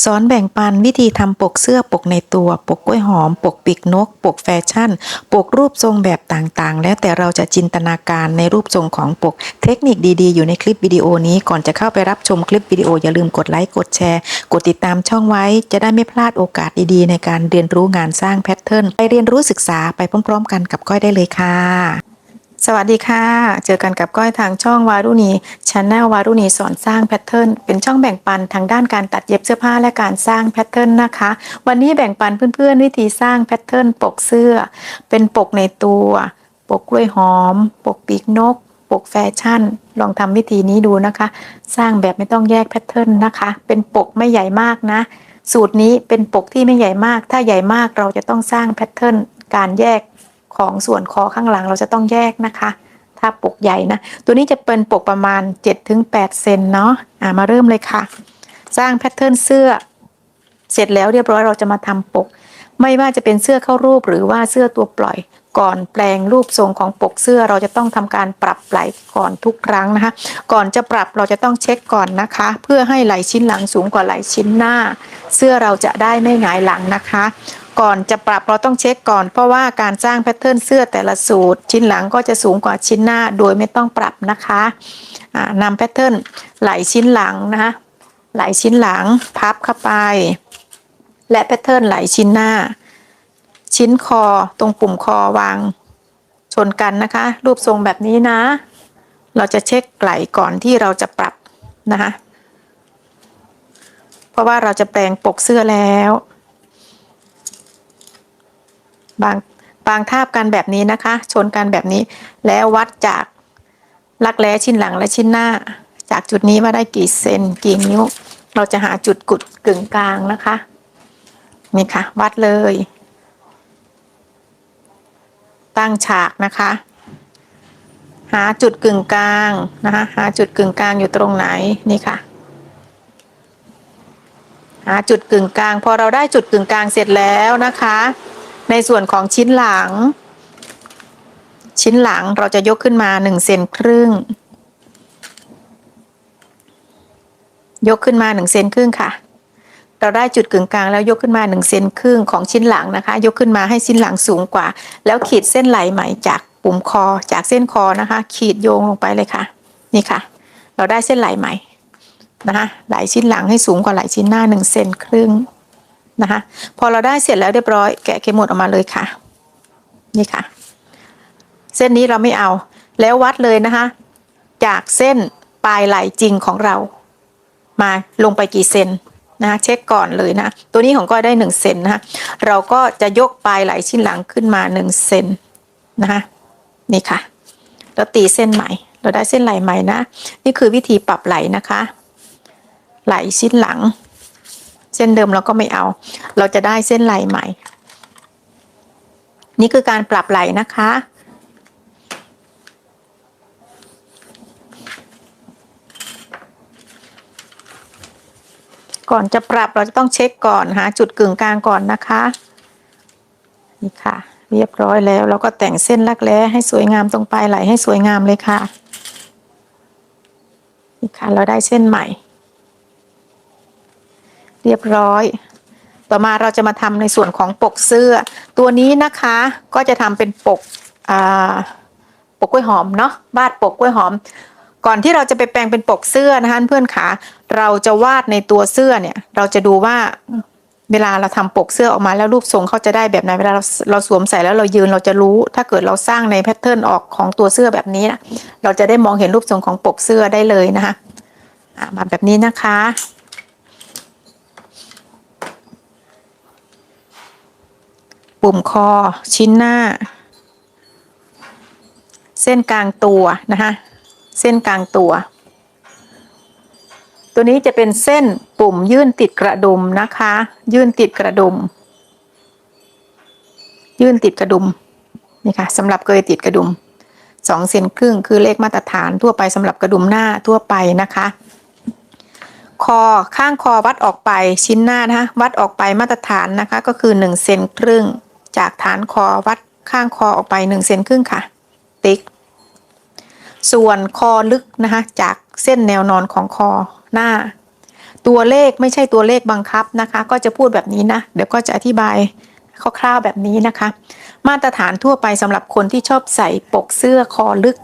สอนแบ่งปันวิธีทำปกเสื้อปกในตัวปกกล้วยหอมปกปีกนกปกแฟชั่นปกรูปทรงแบบต่างๆแล้วแต่เราจะจินตนาการในรูปทรงของปกเทคนิคดีๆอยู่ในคลิปวิดีโอนี้ก่อนจะเข้าไปรับชมคลิปวิดีโออย่าลืมกดไลค์กดแชร์กดติดตามช่องไว้จะได้ไม่พลาดโอกาสดีๆในการเรียนรู้งานสร้างแพทเทิร์นไปเรียนรู้ศึกษาไปพร้อมๆกันกับก้อยได้เลยค่ะสวัสดีค่ะเจอกันกับก้อยทางช่องวารุณีChannel วารุณีสอนสร้างแพทเทิร์นเป็นช่องแบ่งปันทางด้านการตัดเย็บเสื้อผ้าและการสร้างแพทเทิร์นนะคะวันนี้แบ่งปันเพื่อนๆวิธีสร้างแพทเทิร์นปกเสื้อเป็นปกในตัวปกกล้วยหอมปกปีกนกปกแฟชั่นลองทำวิธีนี้ดูนะคะสร้างแบบไม่ต้องแยกแพทเทิร์นนะคะเป็นปกไม่ใหญ่มากนะสูตรนี้เป็นปกที่ไม่ใหญ่มากถ้าใหญ่มากเราจะต้องสร้างแพทเทิร์นการแยกของส่วนคอข้างหลังเราจะต้องแยกนะคะถ้าปกใหญ่นะตัวนี้จะเป็นปกประมาณ 7-8 เซนเนาะมาเริ่มเลยค่ะสร้างแพทเทิร์นเสื้อเสร็จแล้วเรียบร้อยเราจะมาทำปกไม่ว่าจะเป็นเสื้อเข้ารูปหรือว่าเสื้อตัวปล่อยก่อนแปลงรูปทรงของปกเสื้อเราจะต้องทำการปรับไหล่ก่อนทุกครั้งนะคะก่อนจะปรับเราจะต้องเช็คก่อนนะคะเพื่อให้ไหล่ชิ้นหลังสูงกว่าไหล่ชิ้นหน้าเสื้อเราจะได้ไม่หงายหลังนะคะก่อนจะปรับเราต้องเช็คก่อนเพราะว่าการสร้างแพทเทิร์นเสื้อแต่ละสูตรชิ้นหลังก็จะสูงกว่าชิ้นหน้าโดยไม่ต้องปรับนะคะนำแพทเทิร์นไหล่ชิ้นหลังนะคะไหล่ชิ้นหลังพับเข้าไปและแพทเทิร์นไหล่ชิ้นหน้าชิ้นคอตรงปุ่มคอวางชนกันนะคะรูปทรงแบบนี้นะเราจะเช็คไหล่ก่อนที่เราจะปรับนะคะเพราะว่าเราจะแปลงปกเสื้อแล้วบางทาบกันแบบนี้นะคะชนกันแบบนี้แล้ววัดจากรักแร้ชิ้นหลังและชิ้นหน้าจากจุดนี้ว่าได้กี่เซนกี่นิ้วเราจะหาจุดกุดกึ่งกลางนะคะนี่ค่ะวัดเลยตั้งฉากนะคะหาจุดกึ่งกลางนะคะหาจุดกึ่งกลางอยู่ตรงไหนนี่ค่ะหาจุดกึ่งกลางพอเราได้จุดกึ่งกลางเสร็จแล้วนะคะในส่วนของชิ้นหลังเราจะยกขึ้นมา1 เซนครึ่งยกขึ้นมา1 เซนครึ่งค่ะเราได้จุดกึ่งกลางแล้วยกขึ้นมา1 เซนครึ่งของชิ้นหลังนะคะยกขึ้นมาให้ชิ้นหลังสูงกว่าแล้วขีดเส้นไหลไหมจากปุ่มคอจากเส้นคอนะคะขีดโยงลงไปเลยค่ะนี่ค่ะเราได้เส้นไหลไหมนะคะไหลชิ้นหลังให้สูงกว่าไหลชิ้นหน้า1 เซนครึ่งนะคะพอเราได้เสร็จแล้วเรียบร้อยแกะเข็มหมุดออกมาเลยค่ะนี่ค่ะเส้นนี้เราไม่เอาแล้ววัดเลยนะคะจากเส้นปลายไหล่จริงของเรามาลงไปกี่เซนนะคะเช็คก่อนเลยนะตัวนี้ของก้อยได้1 เซนนะคะเราก็จะยกปลายไหล่ชิ้นหลังขึ้นมา1 เซนนะคะนี่ค่ะเราตีเส้นใหม่เราได้เส้นไหล่ใหม่นะนี่คือวิธีปรับไหล่นะคะไหล่ชิ้นหลังเส้นเดิมเราก็ไม่เอาเราจะได้เส้นไหล่ใหม่นี่คือการปรับไหล่นะคะก่อนจะปรับเราจะต้องเช็คก่อนหาจุดกึ่งกลางก่อนนะคะนี่ค่ะเรียบร้อยแล้วเราก็แต่งเส้นรักแร้ให้สวยงามตรงปลายไหล่ให้สวยงามเลยค่ะนี่ค่ะเราได้เส้นใหม่เรียบร้อยต่อมาเราจะมาทำในส่วนของปกเสื้อตัวนี้นะคะก็จะทำเป็นปกกล้วยหอมเนาะวาดปกกล้วยหอมก่อนที่เราจะไปแปลงเป็นปกเสื้อนะคะเพื่อนขาเราจะวาดในตัวเสื้อเนี่ยเราจะดูว่าเวลาเราทำปกเสื้อออกมาแล้วรูปทรงเขาจะได้แบบไหนเวลาเราสวมใส่แล้วเรายืนเราจะรู้ถ้าเกิดเราสร้างในแพทเทิร์นออกของตัวเสื้อแบบนี้นะเราจะได้มองเห็นรูปทรงของปกเสื้อได้เลยนะคะมาแบบนี้นะคะปุ่มคอชิ้นหน้าเส้นกลางตัวนะคะเส้นกลางตัวนี้จะเป็นเส้นปุ่มยื่นติดกระดุมนะคะยื่นติดกระดุมนี่ค่ะสำหรับเกยติดกระดุม2 เซนครึ่งคือเลขมาตรฐานทั่วไปสำหรับกระดุมหน้าทั่วไปนะคะคอข้างคอวัดออกไปชิ้นหน้านะคะวัดออกไปมาตรฐานนะคะก็คือ1 เซนครึ่งจากฐานคอวัดข้างคอออกไป1 เซนครึ่งค่ะติ๊กส่วนคอลึกนะคะจากเส้นแนวนอนของคอหน้า ตัวเลขไม่ใช่ตัวเลขบังคับนะคะก็จะพูดแบบนี้นะเดี๋ยวก็จะอธิบายคร่าวๆแบบนี้นะคะมาตรฐานทั่วไปสำหรับคนที่ชอบใส่ปกเสื้อคอลึก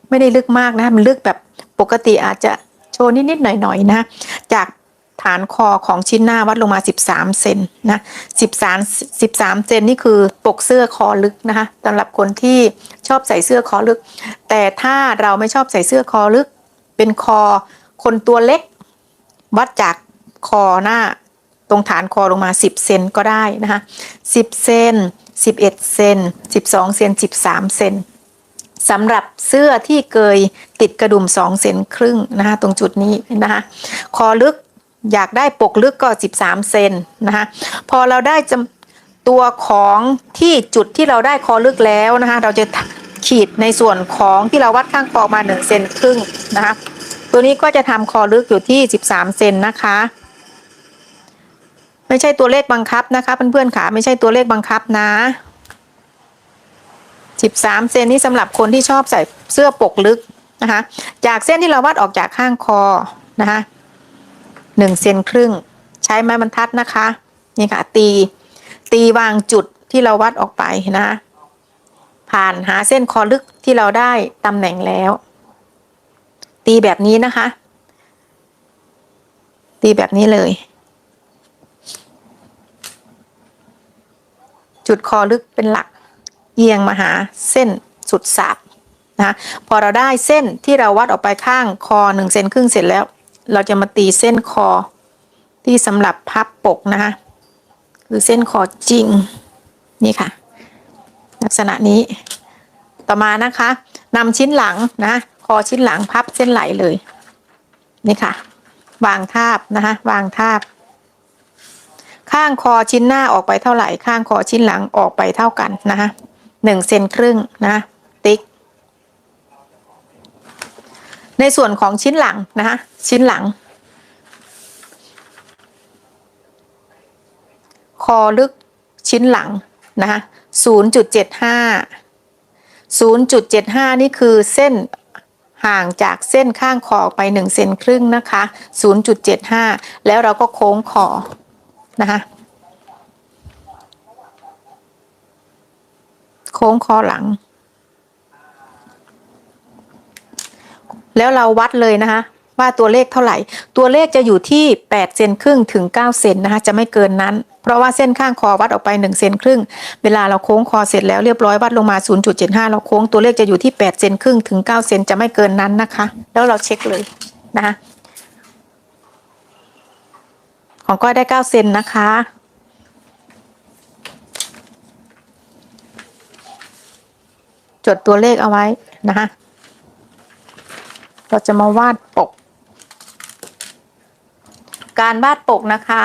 ไม่ได้ลึกมากนะมันลึกแบบปกติอาจจะโชว์นิดๆหน่อยๆนะจากฐานคอของชิ้นหน้าวัดลงมา13เซนนะ13เซนนี่คือปกเสื้อคอลึกนะคะสำหรับคนที่ชอบใส่เสื้อคอลึกแต่ถ้าเราไม่ชอบใส่เสื้อคอลึกเป็นคอคนตัวเล็กวัดจากคอหน้าตรงฐานคอลงมา10เซนก็ได้นะคะ10เซน11เซน12เซน13เซนสำหรับเสื้อที่เกยติดกระดุม2เซนครึ่งนะคะตรงจุดนี้นะคะคอลึกอยากได้ปกลึกก็13เซนนะคะพอเราได้ตัวของที่จุดที่เราได้คอลึกแล้วนะคะเราจะขีดในส่วนของที่เราวัดข้างคอมา1เซนครึ่งนะคะตัวนี้ก็จะทำคอลึกอยู่ที่13เซนนะคะไม่ใช่ตัวเลขบังคับนะคะเพื่อนๆค่ะไม่ใช่ตัวเลขบังคับนะ13เซนนี้สำหรับคนที่ชอบใส่เสื้อปกลึกนะคะจากเส้นที่เราวัดออกจากข้างคอนะคะ1เซนครึ่งใช้ไม้บรรทัดนะคะนี่ค่ะตีวางจุดที่เราวัดออกไปนะผ่านหาเส้นคอลึกที่เราได้ตำแหน่งแล้วตีแบบนี้นะคะตีแบบนี้เลยจุดคอลึกเป็นหลักเอียงมาหาเส้นสุดสาบนะพอเราได้เส้นที่เราวัดออกไปข้างคอ1เซนครึ่งเสร็จแล้วเราจะมาตีเส้นคอที่สำหรับพับปกนะคะคือเส้นคอจริงนี่ค่ะลักษณะนี้ต่อมานะคะนำชิ้นหลังนะคอชิ้นหลังพับเส้นไหลเลยนี่ค่ะวางทาบนะคะวางทาบข้างคอชิ้นหน้าออกไปเท่าไหร่ข้างคอชิ้นหลังออกไปเท่ากันนะคะ1เซนครึ่งนะติ๊กในส่วนของชิ้นหลังนะคะชิ้นหลังคอลึกชิ้นหลังนะคะ0.75นี่คือเส้นห่างจากเส้นข้างคอไป1เซนครึ่งนะคะ0.75แล้วเราก็โค้งคอนะคะโค้งคอหลังแล้วเราวัดเลยนะคะว่าตัวเลขเท่าไหร่ตัวเลขจะอยู่ที่8เซนครึ่งถึง9เซนนะคะจะไม่เกินนั้นเพราะว่าเส้นข้างคอวัดออกไป1เซนครึ่งเวลาเราโค้งคอเสร็จแล้วเรียบร้อยวัดลงมา 0.75 เราโค้งตัวเลขจะอยู่ที่8เซนครึ่งถึง9เซนจะไม่เกินนั้นนะคะแล้วเราเช็คเลยนะคะของก้อยได้9เซนนะคะจดตัวเลขเอาไว้นะคะเราจะมาวาดปกการวาดปกนะคะ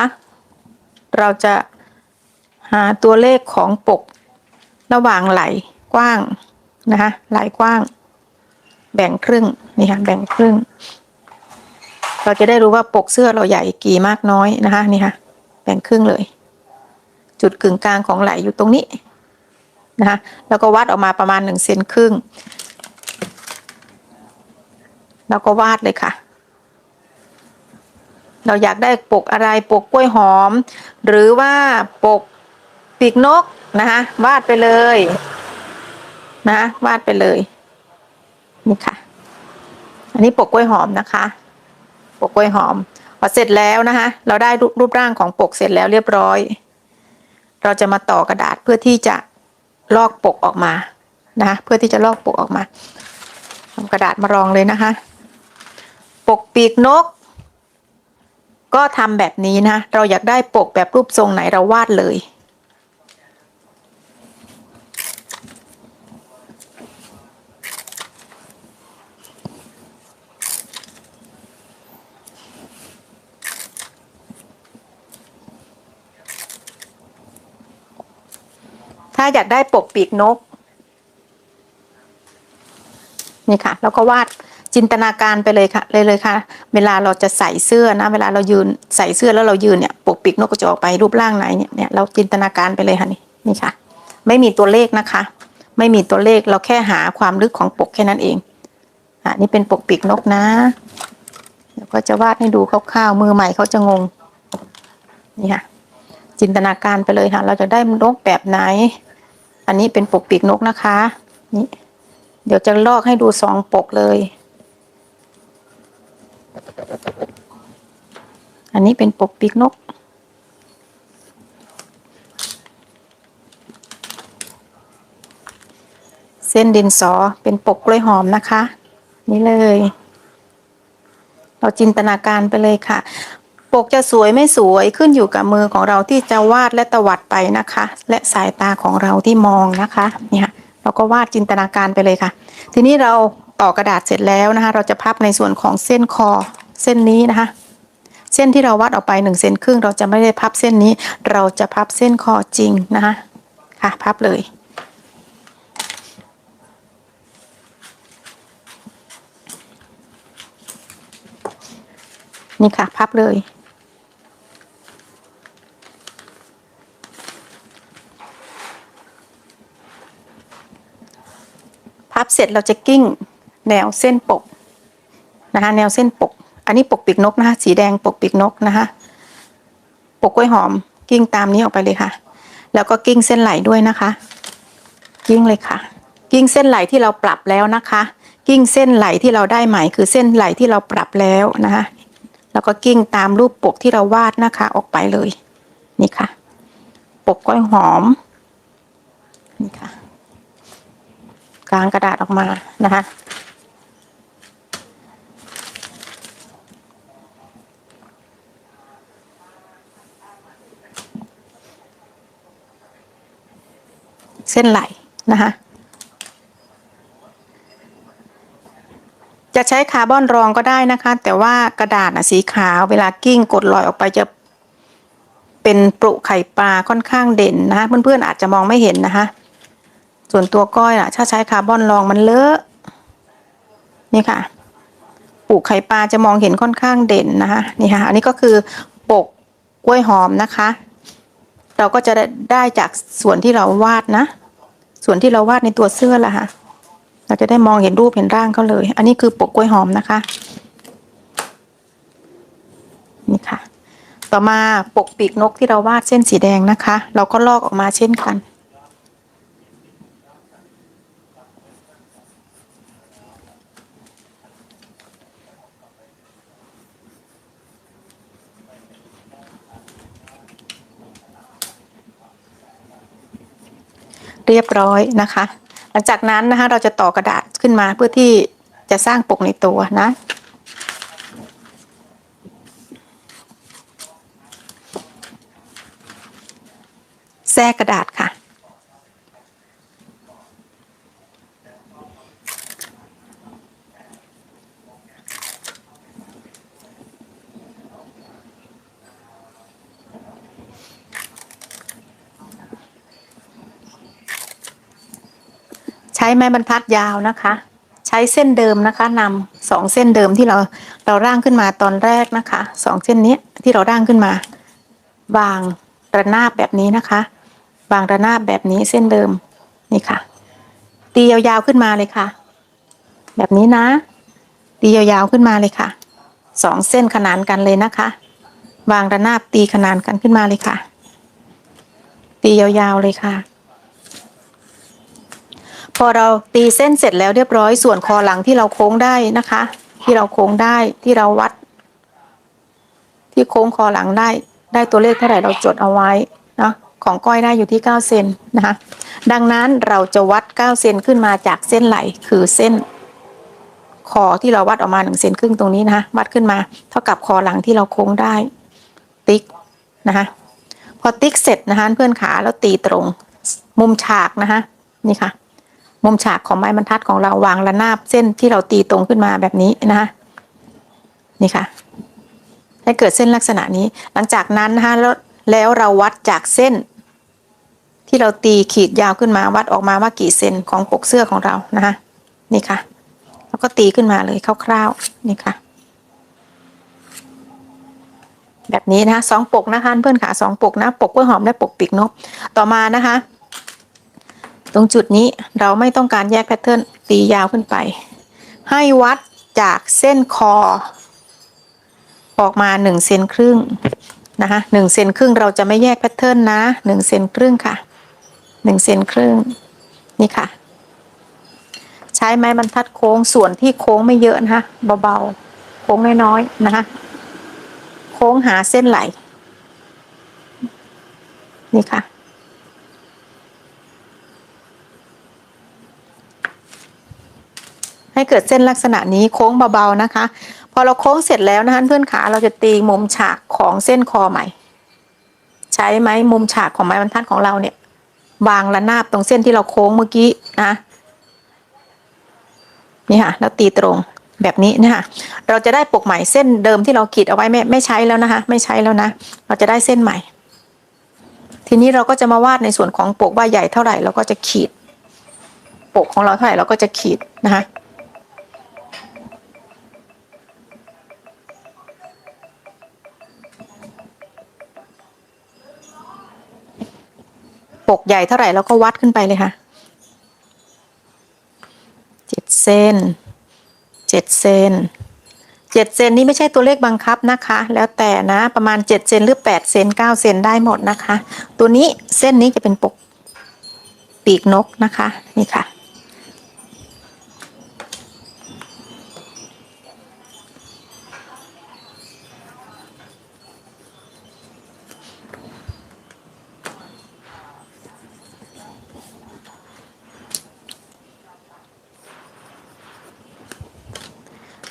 เราจะหาตัวเลขของปกระหว่างไหล่กว้างนะคะไหล่กว้างแบ่งครึ่งนี่ค่ะแบ่งครึ่งเราจะได้รู้ว่าปกเสื้อเราใหญ่กี่มากน้อยนะคะนี่ค่ะแบ่งครึ่งเลยจุดกึ่งกลางของไหล่อยู่ตรงนี้นะคะแล้วก็วัดออกมาประมาณ1เซนครึ่งแล้วก็วาดเลยค่ะเราอยากได้ปกอะไรปกกล้วยหอมหรือว่าปกปีกนกนะคะวาดไปเลยนะวาดไปเลยนี่ค่ะอันนี้ปกกล้วยหอมนะคะปกกล้วยหอมพอเสร็จแล้วนะคะเราได้รูปร่างของปกเสร็จแล้วเรียบร้อยเราจะมาต่อกระดาษเพื่อที่จะลอกปกออกมานะคะเพื่อที่จะลอกปกออกมาเอากระดาษมารองเลยนะคะปกปีกนกก็ทำแบบนี้นะเราอยากได้ปกแบบรูปทรงไหนเราวาดเลยถ้าอยากได้ปกปีกนกนี่ค่ะแล้วก็วาดจินตนาการไปเลยค่ะเลยค่ะเวลาเราจะใส่เสื้อนะเวลาเรายืนใส่เสื้อแล้วเรายืนเนี่ยปกปีกนกก็จะออกไปรูปร่างไหนเนี่ยเราจินตนาการไปเลยค่ะนี่ค่ะไม่มีตัวเลขนะคะไม่มีตัวเลขเราแค่หาความลึกของปกแค่นั้นเองนี่เป็นปกปีกนกนะ แล้วก็จะวาดให้ดูคร่าวๆมือใหม่เขาจะงงนี่ค่ะจินตนาการไปเลยค่ะเราจะได้นกแบบไหนอันนี้เป็นปกปีกนกนะคะนี่เดี๋ยวจะลอกให้ดู2 ปกเลยอันนี้เป็นปกปีกนกเส้นดินสอเป็นปกกล้วยหอมนะคะนี่เลยเราจินตนาการไปเลยค่ะปกจะสวยไม่สวยขึ้นอยู่กับมือของเราที่จะวาดและตวัดไปนะคะและสายตาของเราที่มองนะคะเนี่ยเราก็วาดจินตนาการไปเลยค่ะทีนี้เราต่อกระดาษเสร็จแล้วนะคะเราจะพับในส่วนของเส้นคอเส้นนี้นะคะเส้นที่เราวาดออกไป1.5 เซนเราจะไม่ได้พับเส้นนี้เราจะพับเส้นคอจริงนะคะค่ะพับเลยนี่ค่ะพับเลยพับเสร็จเราจะกิ้งแนวเส้นปกนะคะแนวเส้นปกอันนี้ปกปีกนกนะคะสีแดงปกปีกนกนะคะปกกล้วยหอมกิ้งตามนี้ออกไปเลยค่ะแล้วก็กิ้งเส้นไหลด้วยนะคะกิ้งเลยค่ะกิ้งเส้นไหลที่เราปรับแล้วนะคะกิ้งเส้นไหลที่เราได้ใหม่คือเส้นไหลที่เราปรับแล้วนะคะแล้วก็กิ้งตามรูปปกที่เราวาดนะคะออกไปเลยนี่ค่ะปกกล้วยหอมนี่ค่ะกางกระดาษออกมานะคะเส้นไหลนะคะจะใช้คาร์บอนรองก็ได้นะคะแต่ว่ากระดาษสีขาวเวลากิ้งกดลอยออกไปจะเป็นปรุไข่ปลาค่อนข้างเด่นนะคะเพื่อนๆอาจจะมองไม่เห็นนะคะส่วนตัวก้อยถ้าใช้คาร์บอนรองมันเลอะนี่ค่ะปลูกไข่ปลาจะมองเห็นค่อนข้างเด่นนะคะนี่ค่ะอันนี้ก็คือปกกล้วยหอมนะคะเราก็จะได้จากส่วนที่เราวาดนะส่วนที่เราวาดในตัวเสื้อละค่ะเราจะได้มองเห็นรูปเห็นร่างเขาเลยอันนี้คือปกกล้วยหอมนะคะนี่ค่ะต่อมาปกปีกนกที่เราวาดเส้นสีแดงนะคะเราก็ลอกออกมาเช่นกันเรียบร้อยนะคะหลังจากนั้นนะคะเราจะต่อกระดาษขึ้นมาเพื่อที่จะสร้างปกในตัวนะแทรกกระดาษค่ะใช้ไม้บรรทัดยาวนะคะใช้เส้นเดิมนะคะนำ2 เส้นเดิมที่เราร่างขึ้นมาตอนแรกนะคะ2 เส้นนี้ที่เราร่างขึ้นมาวางระนาบแบบนี้นะคะวางระนาบแบบนี้เส้นเดิมนี่ค่ะตียาวๆขึ้นมาเลยค่ะแบบนี้นะตียาวๆขึ้นมาเลยค่ะ2 เส้นขนานกันเลยนะคะวางระนาบตีขนานกันขึ้นมาเลยค่ะตียาวๆเลยค่ะพอเราตีเส้นเสร็จแล้วเรียบร้อยส่วนคอหลังที่เราโค้งได้นะคะที่เราโค้งได้ที่เราวัดที่โค้งคอหลังได้ตัวเลขเท่าไหร่เราจดเอาไว้เนาะของก้อยได้อยู่ที่9 เซนนะคะดังนั้นเราจะวัด9 เซนขึ้นมาจากเส้นไหลคือเส้นคอที่เราวัดออกมา1.5 เซนตรงนี้นะคะวัดขึ้นมาเท่ากับคอหลังที่เราโค้งได้ติ๊กนะคะพอติ๊กเสร็จนะคะเพื่อนขาแล้วตีตรงมุมฉากนะคะนี่ค่ะมุมฉากของไม้บรรทัดของเราวางระนาบเส้นที่เราตีตรงขึ้นมาแบบนี้นะคะนี่ค่ะให้เกิดเส้นลักษณะนี้หลังจากนั้นนะคะแล้วเราวัดจากเส้นที่เราตีขีดยาวขึ้นมาวัดออกมาว่ากี่เซนของปกเสื้อของเรานะคะนี่ค่ะแล้วก็ตีขึ้นมาเลยคร่าวๆนี่ค่ะแบบนี้นะคะ2 ปกนะคะเพื่อนค่ะ2 ปกนะปกกล้วยหอมและปกปีกนกต่อมานะคะตรงจุดนี้เราไม่ต้องการแยกแพทเทิร์นตียาวขึ้นไปให้วัดจากเส้นคอ ออกมา1 เซนครึ่งนะคะ1 เซนครึ่งเราจะไม่แยกแพทเทิร์นนะ1 เซนครึ่งค่ะ1 เซนครึ่งนี่ค่ะใช้ไม้บรรทัดโค้งส่วนที่โค้งไม่เยอะนะคะเบาๆโค้งน้อยๆนะคะโค้งหาเส้นไหลนี่ค่ะให้เกิดเส้นลักษณะนี้โค้งเบาๆนะคะพอเราโค้งเสร็จแล้วนะคะเพื่อนขาเราจะตีมุมฉากของเส้นคอใหม่ใช้ไม้มุมฉากของไม้บรรทัดของเราเนี่ยวางระนาบตรงเส้นที่เราโค้งเมื่อกี้นะนี่ค่ะแล้วตีตรงแบบนี้นะคะเราจะได้ปกใหม่เส้นเดิมที่เราขีดเอาไว้ไม่ใช้แล้วนะคะไม่ใช้แล้วนะเราจะได้เส้นใหม่ทีนี้เราก็จะมาวาดในส่วนของปกว่าใหญ่เท่าไหร่เราก็จะขีดปกของเราเท่าไหร่เราก็จะขีดนะคะปกใหญ่เท่าไหร่เราก็วัดขึ้นไปเลยค่ะ7 เซน7 เซน7 เซนนี้ไม่ใช่ตัวเลขบังคับนะคะแล้วแต่นะประมาณ7 เซนหรือ8 เซน9 เซนได้หมดนะคะตัวนี้เส้นนี้จะเป็นปกปีกนกนะคะนี่ค่ะ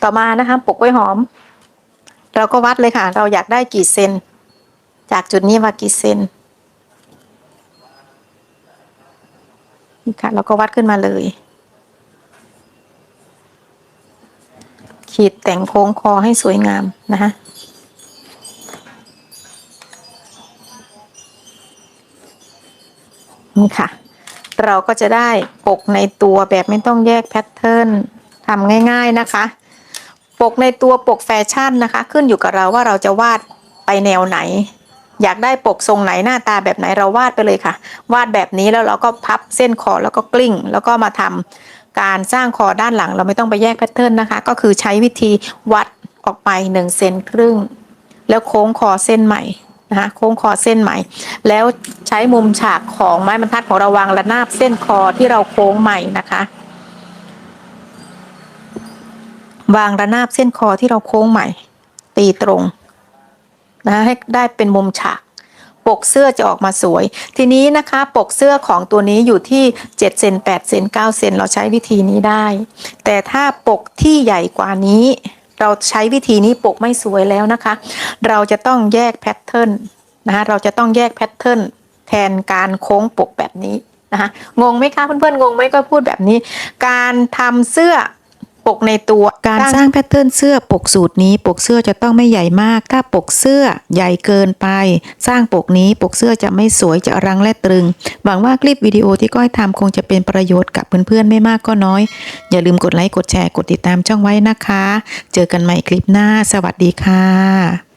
ต่อมานะคะปกกล้วยหอมเราก็วัดเลยค่ะเราอยากได้กี่เซนจากจุดนี้มากี่เซนนี่ค่ะเราก็วัดขึ้นมาเลยขีดแต่งโค้งคอให้สวยงามนะคะนี่ค่ะเราก็จะได้ปกในตัวแบบไม่ต้องแยกแพทเทิร์นทำง่ายๆนะคะปกในตัวปกแฟชั่นนะคะขึ้นอยู่กับเราว่าเราจะวาดไปแนวไหนอยากได้ปกทรงไหนหน้าตาแบบไหนเราวาดไปเลยค่ะวาดแบบนี้แล้วเราก็พับเส้นคอแล้วก็กลิ้งแล้วก็มาทำการสร้างคอด้านหลังเราไม่ต้องไปแยกแพทเทิร์นนะคะก็คือใช้วิธีวัดออกไป1 เซนครึ่งแล้วโค้งคอเส้นใหม่นะคะโค้งคอเส้นใหม่แล้วใช้มุมฉากของไม้บรรทัดของเราวางระนาบเส้นคอที่เราโค้งใหม่นะคะวางระนาบเส้นคอที่เราโค้งใหม่ตีตรงนะให้ได้เป็นมุมฉากปกเสื้อจะออกมาสวยทีนี้นะคะปกเสื้อของตัวนี้อยู่ที่7 เซน8 เซน9 เซนเราใช้วิธีนี้ได้แต่ถ้าปกที่ใหญ่กว่านี้เราใช้วิธีนี้ปกไม่สวยแล้วนะคะเราจะต้องแยกแพทเทิร์นนะคะเราจะต้องแยกแพทเทิร์นแทนการโค้งปกแบบนี้นะคะงงไหมคะเพื่อนๆงงไหมก็พูดแบบนี้การทำเสื้อปกในตัวการสร้างแพทเทิร์นเสื้อปกสูตรนี้ปกเสื้อจะต้องไม่ใหญ่มากถ้าปกเสื้อใหญ่เกินไปสร้างปกนี้ปกเสื้อจะไม่สวยจะรังและตรึงหวังว่าคลิปวิดีโอที่ก้อยทำคงจะเป็นประโยชน์กับเพื่อนๆไม่มากก็น้อยอย่าลืมกดไลค์กดแชร์กดติดตามช่องไว้นะคะเจอกันใหม่คลิปหน้าสวัสดีค่ะ